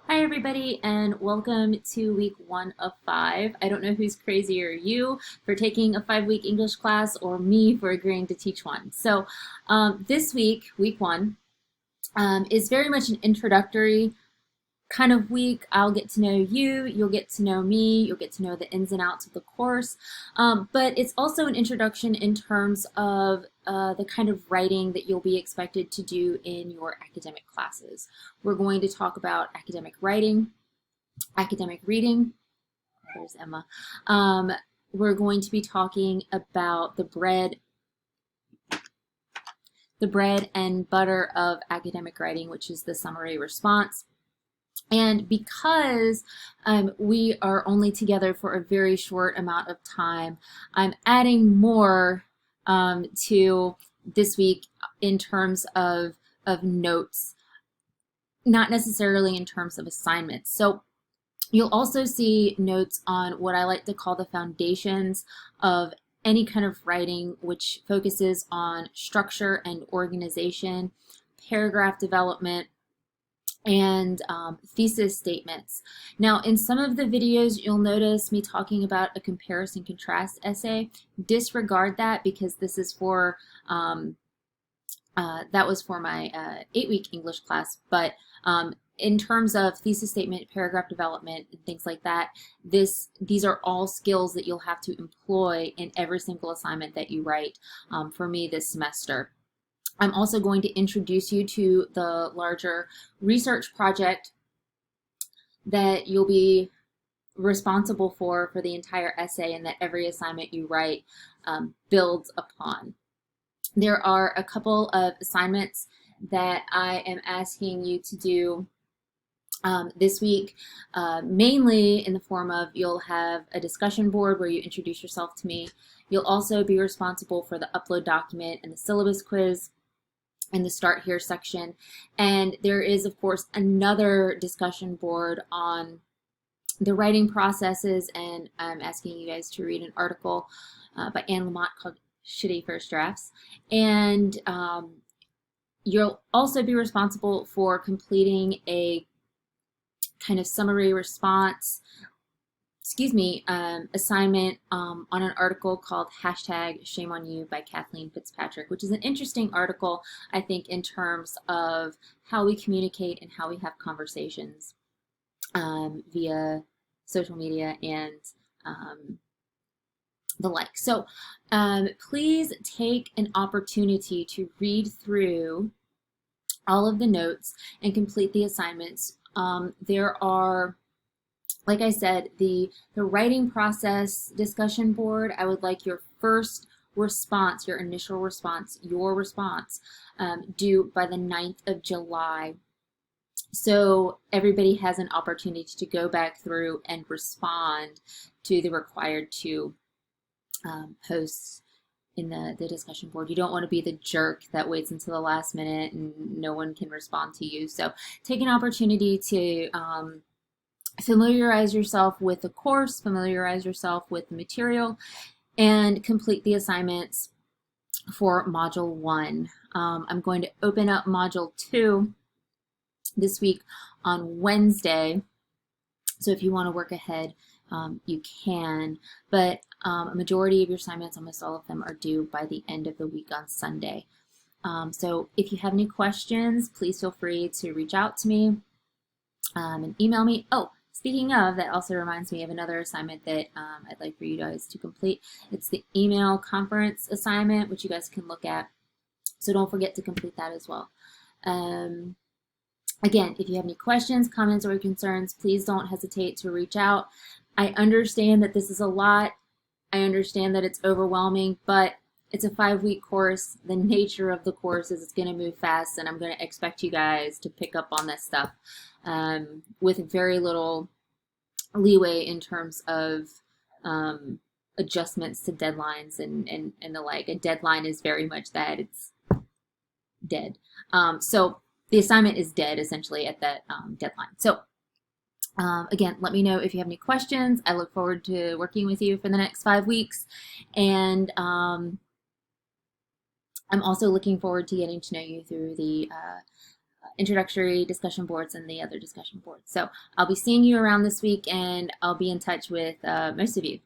Hi, everybody, and welcome to week 1 of 5. I don't know who's crazier, you for taking a 5-week English class or me for agreeing to teach one. So, this week, week 1, is very much an introductory kind of week. I'll get to know you, you'll get to know me, you'll get to know the ins and outs of the course. But it's also an introduction in terms of the kind of writing that you'll be expected to do in your academic classes. We're going to talk about academic writing, academic reading. There's Emma. We're going to be talking about the bread and butter of academic writing, which is the summary response. And because we are only together for a very short amount of time, I'm adding more to this week in terms of notes, not necessarily in terms of assignments. So you'll also see notes on what I like to call the foundations of any kind of writing, which focuses on structure and organization, paragraph development, and thesis statements. Now, in some of the videos, you'll notice me talking about a comparison contrast essay. Disregard that because this is for, that was for my 8-week English class, but in terms of thesis statement, paragraph development, and things like that, these are all skills that you'll have to employ in every single assignment that you write for me this semester. I'm also going to introduce you to the larger research project that you'll be responsible for the entire essay and that every assignment you write builds upon. There are a couple of assignments that I am asking you to do this week, mainly in the form of you'll have a discussion board where you introduce yourself to me. You'll also be responsible for the upload document and the syllabus quiz in the Start Here section. And there is, of course, another discussion board on the writing processes, and I'm asking you guys to read an article by Anne Lamott called Shitty First Drafts. And you'll also be responsible for completing a kind of summary response assignment on an article called #Shame on You by Kathleen Fitzpatrick, which is an interesting article, I think, in terms of how we communicate and how we have conversations via social media and the like. So please take an opportunity to read through all of the notes and complete the assignments. There are, like I said, the writing process discussion board, I would like your first response, your initial response, your response due by the 9th of July. So everybody has an opportunity to go back through and respond to the required 2 posts in the discussion board. You don't want to be the jerk that waits until the last minute and no one can respond to you. So take an opportunity to familiarize yourself with the course, familiarize yourself with the material, and complete the assignments for Module 1. I'm going to open up Module 2 this week on Wednesday, so if you want to work ahead, you can, but a majority of your assignments, almost all of them, are due by the end of the week on Sunday. So if you have any questions, please feel free to reach out to me and email me. Oh, speaking of, that also reminds me of another assignment that I'd like for you guys to complete. It's the email conference assignment, which you guys can look at. So don't forget to complete that as well. Again, if you have any questions, comments, or concerns, please don't hesitate to reach out. I understand that this is a lot. I understand that it's overwhelming, but it's a 5-week course. The nature of the course is it's going to move fast, and I'm going to expect you guys to pick up on this stuff with very little leeway in terms of adjustments to deadlines and the like. A deadline is very much that. It's dead. So the assignment is dead, essentially, at that deadline. So again, let me know if you have any questions. I look forward to working with you for the next 5 weeks. And I'm also looking forward to getting to know you through the introductory discussion boards and the other discussion boards. So I'll be seeing you around this week, and I'll be in touch with most of you.